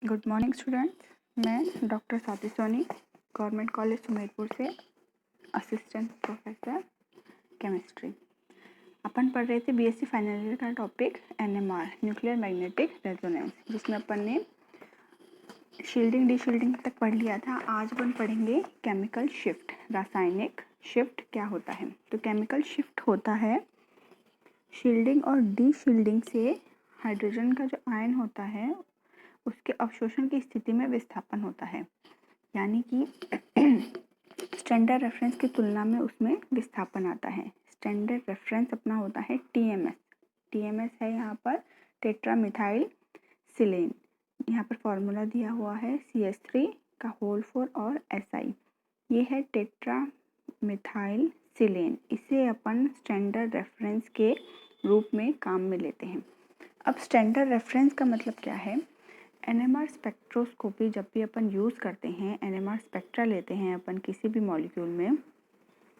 Good morning students, मैं doctor Swati Soni government college Sumerpur से assistant professor chemistry. अपन पढ़ रहे थे बीएससी फाइनल ईयर का topic NMR nuclear magnetic resonance, जिसमें अपन ने शील्डिंग डीशील्डिंग तक पढ़ लिया था। आज अपन पढ़ेंगे केमिकल शिफ्ट, रासायनिक शिफ्ट क्या होता है। तो केमिकल शिफ्ट होता है शील्डिंग और डीशील्डिंग से हाइड्रोजन का जो आयन होता है उसके अवशोषण की स्थिति में विस्थापन होता है, यानी कि स्टैंडर्ड रेफरेंस की तुलना में उसमें विस्थापन आता है। स्टैंडर्ड रेफरेंस अपना होता है टीएमएस। टीएमएस है यहाँ पर टेट्रा मिथाइल सिलेन। यहाँ पर फॉर्मूला दिया हुआ है CH3 का होल 4 और SI। ये है टेट्रा मिथाइल सिलेन। इसे अपन स्टैंडर्ड रेफरेंस के रूप में काम में लेते हैं। अब स्टैंडर्ड रेफरेंस का मतलब क्या है? एनएमआर स्पेक्ट्रोस्कोपी जब भी अपन यूज़ करते हैं, एनएमआर स्पेक्ट्रा लेते हैं अपन किसी भी मॉलिक्यूल में,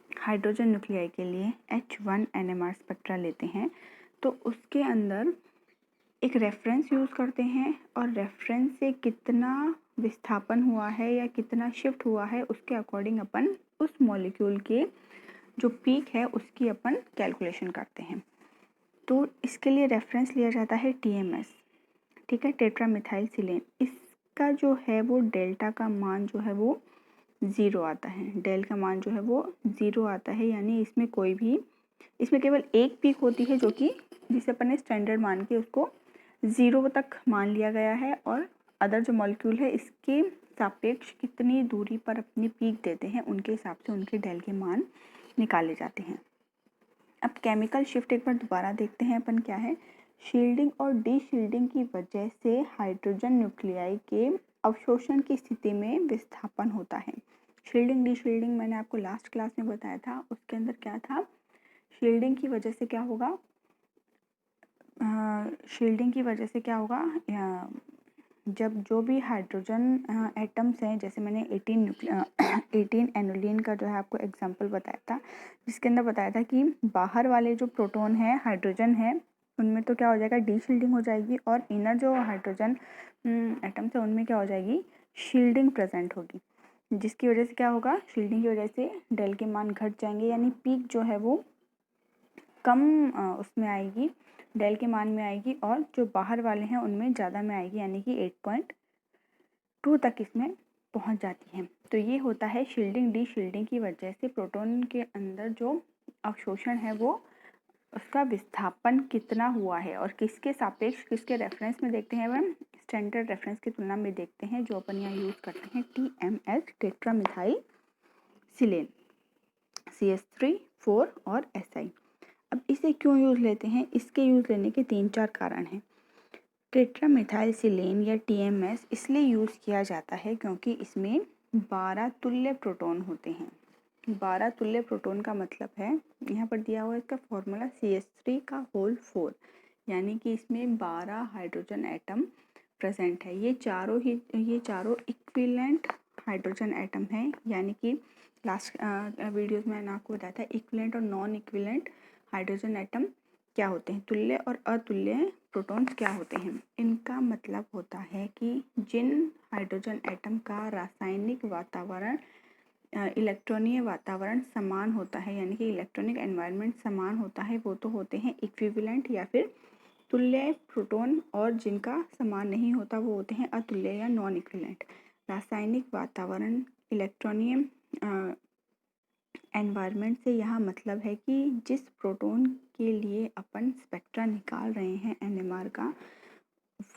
हाइड्रोजन न्यूक्लियाई के लिए H1 एनएमआर स्पेक्ट्रा लेते हैं, तो उसके अंदर एक रेफरेंस यूज़ करते हैं और रेफरेंस से कितना विस्थापन हुआ है या कितना शिफ्ट हुआ है उसके अकॉर्डिंग अपन उस मॉलिक्यूल के जो पीक है उसकी अपन कैलकुलेशन करते हैं। तो इसके लिए रेफरेंस लिया जाता है TMS, ठीक है, टेट्रा मिथाइल सिलेन। इसका जो है वो डेल्टा का मान जो है वो 0 आता है। डेल का मान जो है वो 0 आता है, यानी इसमें केवल एक पीक होती है जो कि जिसे अपन ने स्टैंडर्ड मान के उसको 0 तक मान लिया गया है, और अदर जो मॉलिक्यूल है इसके सापेक्ष कितनी दूरी पर अपनी पीक देते हैं उनके हिसाब से उनके डेल के मान निकाले जाते हैं। अब केमिकल शिफ्ट एक बार दोबारा देखते हैं अपन क्या है। शील्डिंग और डीशील्डिंग की वजह से हाइड्रोजन न्यूक्लियाई के अवशोषण की स्थिति में विस्थापन होता है। शील्डिंग डीशील्डिंग मैंने आपको लास्ट क्लास में बताया था। उसके अंदर क्या था? शील्डिंग की वजह से क्या होगा? जब जो भी हाइड्रोजन एटम्स हैं, जैसे मैंने 18 एनुलिन का जो है आपको एग्जांपल बताया था, जिसके अंदर बताया था कि बाहर वाले जो प्रोटॉन है, हाइड्रोजन है, उनमें तो क्या हो जाएगा? डीशील्डिंग हो जाएगी, और इनर जो हाइड्रोजन एटम्स है उनमें क्या हो जाएगी? शील्डिंग प्रेजेंट होगी, जिसकी वजह से क्या होगा? शील्डिंग की वजह से डेल के मान घट जाएंगे, यानी पीक जो है वो कम उसमें आएगी, डेल के मान में आएगी, और जो बाहर वाले हैं उनमें ज़्यादा में आएगी, यानी कि 8.2 तक इसमें पहुंच जाती है। तो ये होता है शील्डिंग डीशील्डिंग की वजह से प्रोटॉन के अंदर जो अवशोषण है वो उसका विस्थापन कितना हुआ है, और किसके सापेक्ष किसके रेफरेंस में देखते हैं? वह स्टैंडर्ड रेफरेंस की तुलना में देखते हैं, जो अपन यहाँ यूज़ करते हैं TMS टेट्रा मिथाइल सिलेन, CH3 4 और SI। अब इसे क्यों यूज़ लेते हैं? इसके यूज़ लेने के 3-4 कारण हैं। टेट्रा मिथाइल सिलेन या TMS इसलिए यूज़ किया जाता है क्योंकि इसमें 12 तुल्य प्रोटॉन होते हैं। 12 तुल्य प्रोटॉन का मतलब है, यहाँ पर दिया हुआ है इसका फॉर्मूला CH3 का होल 4, यानी कि इसमें 12 हाइड्रोजन एटम प्रेजेंट है। ये चारों इक्विवेलेंट हाइड्रोजन एटम है, यानी कि लास्ट वीडियोस में मैंने आपको बताया था इक्विवेलेंट और नॉन इक्विवेलेंट हाइड्रोजन एटम क्या होते हैं, तुल्य और अतुल्य प्रोटॉन्स क्या होते हैं। इनका मतलब होता है कि जिन हाइड्रोजन एटम का रासायनिक वातावरण इलेक्ट्रॉनीय वातावरण समान होता है, यानी कि इलेक्ट्रॉनिक एनवायरनमेंट समान होता है, वो तो होते हैं इक्विवेलेंट या फिर तुल्य प्रोटॉन, और जिनका समान नहीं होता वो होते हैं अतुल्य या नॉन इक्विवेलेंट। रासायनिक वातावरण इलेक्ट्रॉनीय एनवायरनमेंट से यहाँ मतलब है कि जिस प्रोटॉन के लिए अपन स्पेक्ट्रा निकाल रहे हैं एनएमआर का,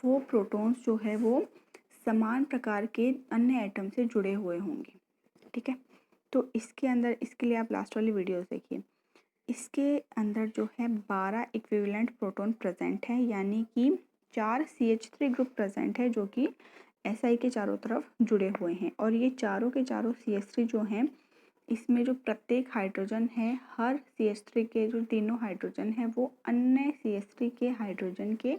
वो प्रोटॉन्स जो है वो समान प्रकार के अन्य एटम से जुड़े हुए होंगे, ठीक है। तो इसके अंदर, इसके लिए आप लास्ट वाली वीडियोस देखिए, इसके अंदर जो है 12 इक्विवेलेंट प्रोटॉन प्रेजेंट है, यानी कि 4 CH3 ग्रुप प्रेजेंट है जो कि SI के चारों तरफ जुड़े हुए हैं, और ये चारों के चारों CH3 जो हैं, इसमें जो प्रत्येक हाइड्रोजन है, हर CH3 के जो तीनों हाइड्रोजन है वो अन्य CH3 के हाइड्रोजन के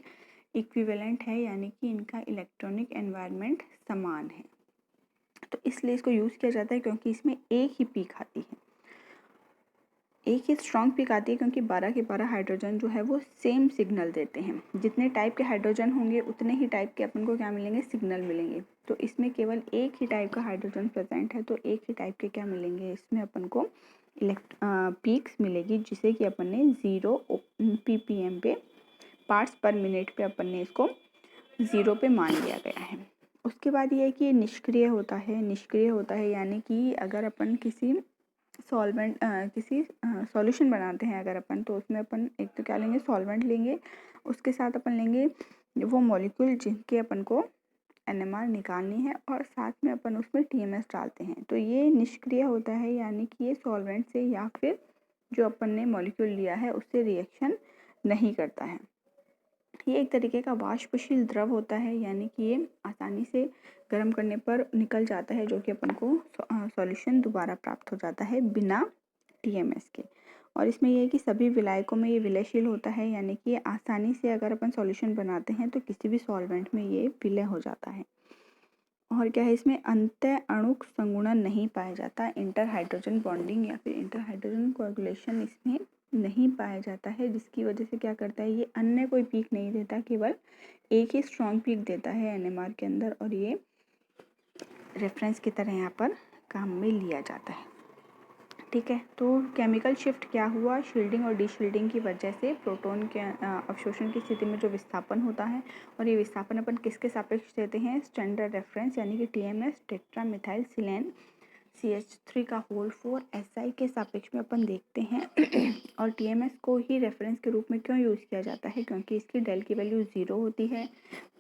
इक्विवेलेंट है, यानी कि इनका इलेक्ट्रॉनिक एनवायरनमेंट समान है। तो इसलिए इसको यूज़ किया जाता है क्योंकि इसमें एक ही पीक आती है। एक ही स्ट्रॉन्ग पीक आती है क्योंकि 12 के 12 हाइड्रोजन जो है वो सेम सिग्नल देते हैं। जितने टाइप के हाइड्रोजन होंगे उतने ही टाइप के अपन को क्या मिलेंगे, सिग्नल मिलेंगे। तो इसमें केवल एक ही टाइप का हाइड्रोजन प्रेजेंट है, तो एक ही टाइप के क्या मिलेंगे, इसमें अपन को पीक्स मिलेगी, जिसे कि अपन ने 0 ppm पे पार्ट्स पर मिनट पे अपन ने इसको 0 पे मान लिया गया है। उसके बाद ये है कि ये निष्क्रिय होता है यानी कि अगर अपन किसी सॉल्यूशन बनाते हैं अगर अपन, तो उसमें अपन एक तो क्या लेंगे, सॉल्वेंट लेंगे, उसके साथ अपन लेंगे वो मॉलिक्यूल जिनके अपन को NMR निकालनी है, और साथ में अपन उसमें TMS डालते हैं। तो ये निष्क्रिय होता है यानी कि ये सॉल्वेंट से या फिर जो अपन ने मॉलिक्यूल लिया है उससे रिएक्शन नहीं करता है। ये एक तरीके का वाष्पशील द्रव होता है, यानी कि ये आसानी से गर्म करने पर निकल जाता है, जो कि अपन को सॉल्यूशन दोबारा प्राप्त हो जाता है बिना TMS के। और इसमें यह है कि सभी विलायकों में ये विलयशील होता है, यानी कि आसानी से अगर अपन सॉल्यूशन बनाते हैं तो किसी भी सॉल्वेंट में ये विलय हो जाता है। और क्या है, इसमें अंतः अणुक संगुणन नहीं पाया जाता, इंटर हाइड्रोजन बॉन्डिंग या फिर इंटर हाइड्रोजन कोएगुलेशन इसमें नहीं पाया जाता है, जिसकी वजह से क्या करता है, ये अन्य कोई पीक नहीं देता, केवल एक ही स्ट्रॉन्ग पीक देता है NMR के अंदर, और ये रेफरेंस की तरह यहाँ पर काम में लिया जाता है। ठीक है, तो केमिकल शिफ्ट क्या हुआ, शील्डिंग और डीशील्डिंग की वजह से प्रोटॉन के अवशोषण की स्थिति में जो विस्थापन होता है, और ये विस्थापन अपन किसके सापेक्ष देते हैं, स्टैंडर्ड रेफरेंस यानी कि TMS टेट्रा मिथाइल सिलेन CH3 का होल 4 SI के सापेक्ष में अपन देखते हैं। और TMS को ही रेफरेंस के रूप में क्यों यूज़ किया जाता है, क्योंकि इसकी डेल की वैल्यू 0 होती है,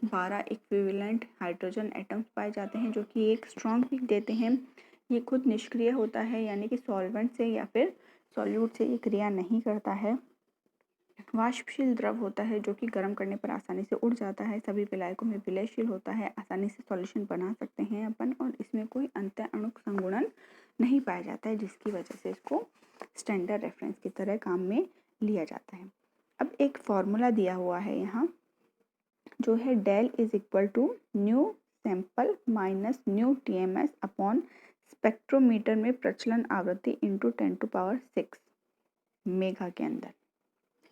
12 इक्विवेलेंट हाइड्रोजन एटम्स पाए जाते हैं जो कि एक स्ट्रॉन्ग पीक देते हैं। ये खुद निष्क्रिय होता है, यानी कि सॉल्वेंट से या फिर सॉल्यूट से ये क्रिया नहीं करता है। वाष्पशील द्रव होता है जो कि गर्म करने पर आसानी से उड़ जाता है, सभी विलायकों में विलयशील होता है, आसानी से सॉल्यूशन बना सकते हैं अपन, और इसमें कोई अंतः अणुक संगुणन नहीं पाया जाता है, जिसकी वजह से इसको स्टैंडर्ड रेफरेंस की तरह काम में लिया जाता है। अब एक फॉर्मूला दिया हुआ है यहाँ, जो है del is equal to nu sample minus nu TMS upon spectrometer में प्रचलन आवृत्ति इंटू 10⁶ मेगा के अंदर।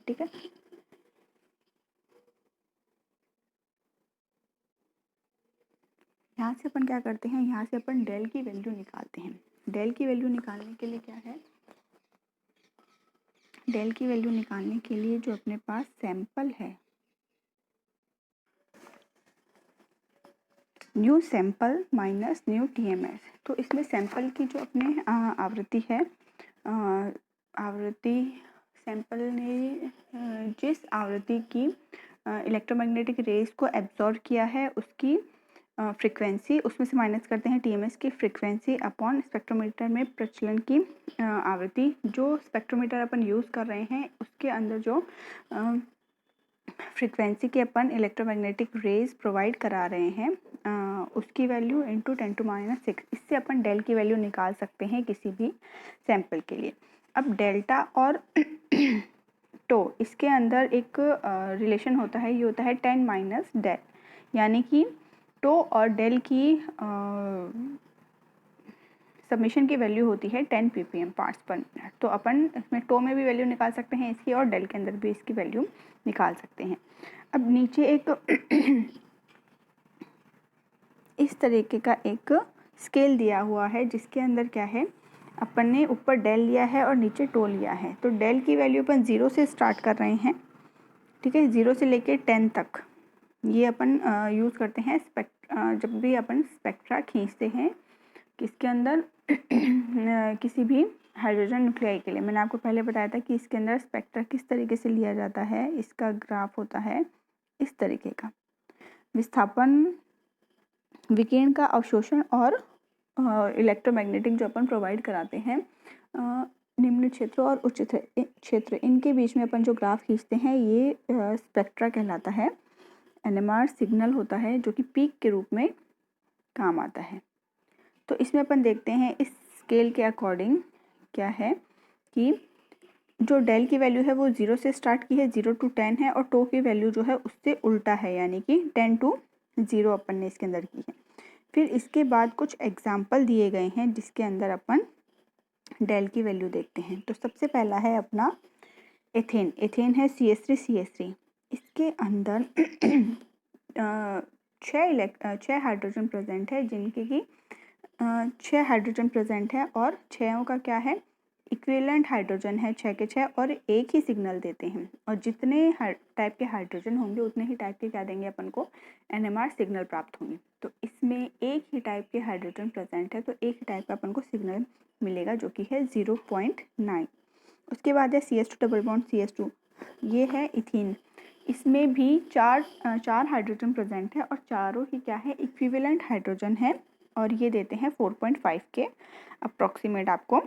ठीक है, यहाँ से अपन क्या करते हैं, यहाँ से अपन डेल की वैल्यू निकालते हैं। डेल की वैल्यू निकालने के लिए क्या है, डेल की वैल्यू निकालने के लिए जो अपने पास सैंपल है, new sample minus nu TMS, तो इसमें सैंपल की जो अपने आवृत्ति है, आवृत्ति सैंपल ने जिस आवृत्ति की इलेक्ट्रोमैग्नेटिक रेज को एब्जॉर्ब किया है उसकी फ्रीक्वेंसी, उसमें से माइनस करते हैं TMS की फ्रीक्वेंसी अपॉन स्पेक्ट्रोमीटर में प्रचलन की आवृत्ति। जो स्पेक्ट्रोमीटर अपन यूज़ कर रहे हैं उसके अंदर जो फ्रीक्वेंसी के अपन इलेक्ट्रोमैग्नेटिक रेज प्रोवाइड करा रहे हैं उसकी वैल्यू इंटू 10⁻⁶, इससे अपन डेल की वैल्यू निकाल सकते हैं किसी भी सैंपल के लिए। अब डेल्टा और टो, इसके अंदर एक रिलेशन होता है, ये होता है 10 - डेल, यानी कि टो और डेल की सबमिशन की वैल्यू होती है 10 ppm पार्ट्स पर मिनट। तो अपन इसमें टो में भी वैल्यू निकाल सकते हैं इसकी, और डेल के अंदर भी इसकी वैल्यू निकाल सकते हैं। अब नीचे एक इस तरीके का एक स्केल दिया हुआ है, जिसके अंदर क्या है, अपन ने ऊपर डेल लिया है और नीचे टो लिया है। तो डेल की वैल्यू अपन 0 से स्टार्ट कर रहे हैं, ठीक है, 0 से लेके 10 तक ये अपन यूज़ करते हैं जब भी अपन स्पेक्ट्रा खींचते हैं किसके अंदर किसी भी हाइड्रोजन न्यूक्लियाई के लिए। मैंने आपको पहले बताया था कि इसके अंदर स्पेक्ट्रा किस तरीके से लिया जाता है, इसका ग्राफ होता है इस तरीके का, विस्थापन, विकिरण का अवशोषण और इलेक्ट्रोमैग्नेटिक जो अपन प्रोवाइड कराते हैं निम्न क्षेत्र और उच्च क्षेत्र, इनके बीच में अपन जो ग्राफ खींचते हैं ये स्पेक्ट्रा कहलाता है। NMR सिग्नल होता है जो कि पीक के रूप में काम आता है। तो इसमें अपन देखते हैं इस स्केल के अकॉर्डिंग क्या है कि जो डेल की वैल्यू है वो 0 से स्टार्ट की है, 0 to 10 है, और टो की वैल्यू जो है उससे उल्टा है, यानी कि 10 to 0 अपन ने इसके अंदर की है। फिर इसके बाद कुछ एग्जाम्पल दिए गए हैं जिसके अंदर अपन डेल की वैल्यू देखते हैं। तो सबसे पहला है अपना एथेन। एथेन है CH3CH3। इसके अंदर 6 हाइड्रोजन प्रेजेंट है, जिनके कि 6 हाइड्रोजन प्रेजेंट है और 6 का क्या है, इक्विवेलेंट हाइड्रोजन है 6 के 6 और एक ही सिग्नल देते हैं। और जितने टाइप के हाइड्रोजन होंगे उतने ही टाइप के क्या देंगे अपन को, NMR सिग्नल प्राप्त होंगे। तो इसमें एक ही टाइप के हाइड्रोजन प्रेजेंट है, तो एक ही टाइप का अपन को सिग्नल मिलेगा जो कि है 0.9। उसके बाद है CH2 डबल बॉन्ड CH2, ये है इथीन। इसमें भी चार हाइड्रोजन प्रेजेंट है और चारों ही क्या है, इक्विवेलेंट हाइड्रोजन है और ये देते हैं 4.5 के अप्रॉक्सीमेट आपको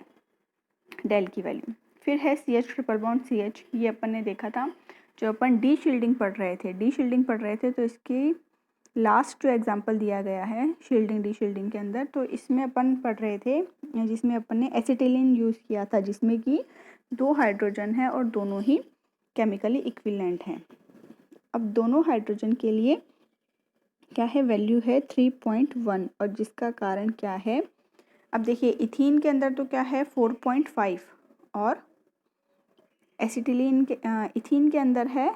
डेल की वैल्यू। फिर है CH ट्रिपल बॉन्ड CH, ये अपन ने देखा था जो अपन डी शील्डिंग पढ़ रहे थे, तो इसकी लास्ट जो एग्जांपल दिया गया है शील्डिंग डी शील्डिंग के अंदर, तो इसमें अपन पढ़ रहे थे जिसमें अपन ने एसिटिलीन यूज़ किया था, जिसमें कि 2 हाइड्रोजन है और दोनों ही केमिकली इक्विवेलेंट हैं। अब दोनों हाइड्रोजन के लिए क्या है, वैल्यू है 3.1 और जिसका कारण क्या है, अब देखिए इथीन के अंदर तो क्या है 4.5 और एसिटिलीन के इथीन के अंदर है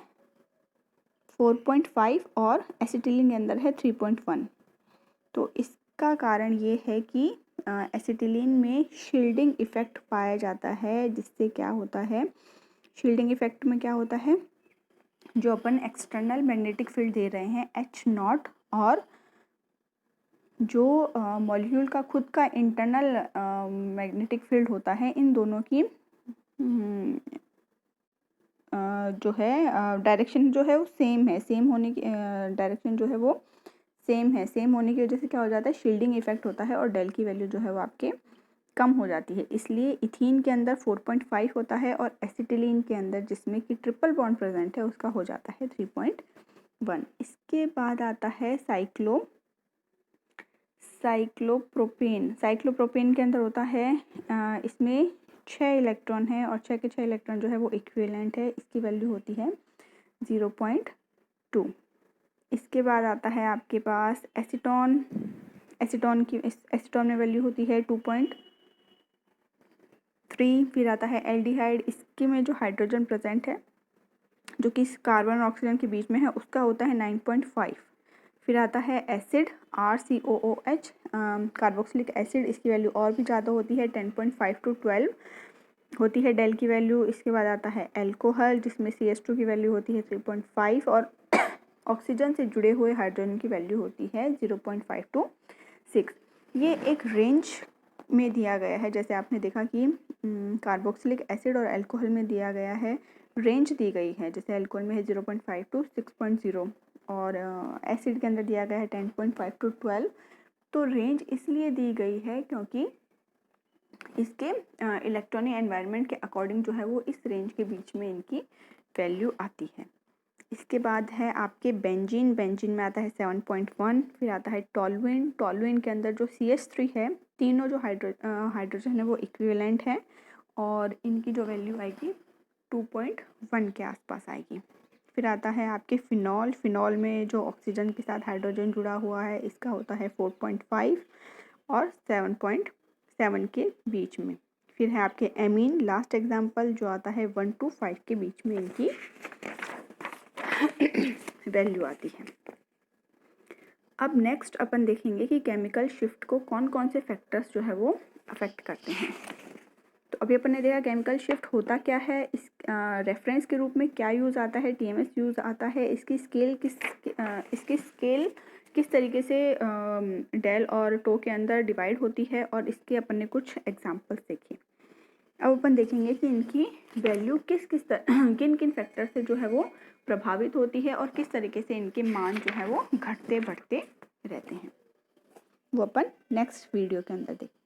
4.5 और एसिटिलीन के अंदर है 3.1। तो इसका कारण ये है कि एसिटिलीन में शील्डिंग इफ़ेक्ट पाया जाता है, जिससे क्या होता है, शील्डिंग इफ़ेक्ट में क्या होता है, जो अपन एक्सटर्नल मैग्नेटिक फील्ड दे रहे हैं H0 और जो मॉलिक्यूल का खुद का इंटरनल मैग्नेटिक फील्ड होता है, इन दोनों की जो है डायरेक्शन जो है वो सेम है, सेम होने की डायरेक्शन जो है वो सेम होने की वजह से क्या हो जाता है, शील्डिंग इफेक्ट होता है और डेल की वैल्यू जो है वो आपके कम हो जाती है। इसलिए इथीन के अंदर 4.5 होता है और एसिटिलीन के अंदर जिसमें कि ट्रिपल बॉन्ड प्रेजेंट है उसका हो जाता है 3.1। इसके बाद आता है साइक्लोप्रोपेन के अंदर होता है इसमें 6 इलेक्ट्रॉन है और 6 के 6 इलेक्ट्रॉन जो है वो इक्विवेलेंट है, इसकी वैल्यू होती है 0.2। इसके बाद आता है आपके पास एसीटोन में वैल्यू होती है 2.3। फिर आता है एल्डिहाइड, इसके में जो हाइड्रोजन प्रेजेंट है जो कि कार्बन और ऑक्सीजन के बीच में है उसका होता है 9.5। फिर आता है एसिड RCOOH कार्बोक्सिलिक एसिड, इसकी वैल्यू और भी ज़्यादा होती है 10.5 to 12 होती है डेल की वैल्यू। इसके बाद आता है एल्कोहल जिसमें CH2 की वैल्यू होती है 3.5 और ऑक्सीजन से जुड़े हुए हाइड्रोजन की वैल्यू होती है 0.5 to 6। ये एक रेंज में दिया गया है, जैसे आपने देखा कि कार्बोक्सिलिक एसिड और अल्कोहल में दिया गया है, रेंज दी गई है, जैसे अल्कोहल में है 0.5 to 6.0 और एसिड के अंदर दिया गया है 10.5 to 12। तो रेंज इसलिए दी गई है क्योंकि इसके इलेक्ट्रॉनिक एनवायरनमेंट के अकॉर्डिंग जो है वो इस रेंज के बीच में इनकी वैल्यू आती है। इसके बाद है आपके बेंजीन में आता है 7.1। फिर आता है टॉलुइन के अंदर जो CH3 है, तीनों जो हाइड्रोजन है वो इक्विवेलेंट है और इनकी जो वैल्यू आएगी 2.1 के आसपास आएगी। फिर आता है आपके फिनॉल में जो ऑक्सीजन के साथ हाइड्रोजन जुड़ा हुआ है इसका होता है 4.5 और 7.7 के बीच में। फिर है आपके एमीन, लास्ट एग्जाम्पल जो आता है 1 to 5 के बीच में इनकी वैल्यू आती है। अब नेक्स्ट अपन देखेंगे कि केमिकल शिफ्ट को कौन कौन से फैक्टर्स जो है वो अफेक्ट करते हैं। तो अभी अपन ने देखा केमिकल शिफ्ट होता क्या है, इस रेफरेंस के रूप में क्या यूज़ आता है, TMS यूज़ आता है, इसकी स्केल किस तरीके से डेल और टो के अंदर डिवाइड होती है और इसके अपन ने कुछ एग्जांपल्स देखे। अब अपन देखेंगे कि इनकी वैल्यू किन किन फैक्टर से जो है वो प्रभावित होती है और किस तरीके से इनके मान जो है वो घटते बढ़ते रहते हैं, वो अपन नेक्स्ट वीडियो के अंदर देखेंगे।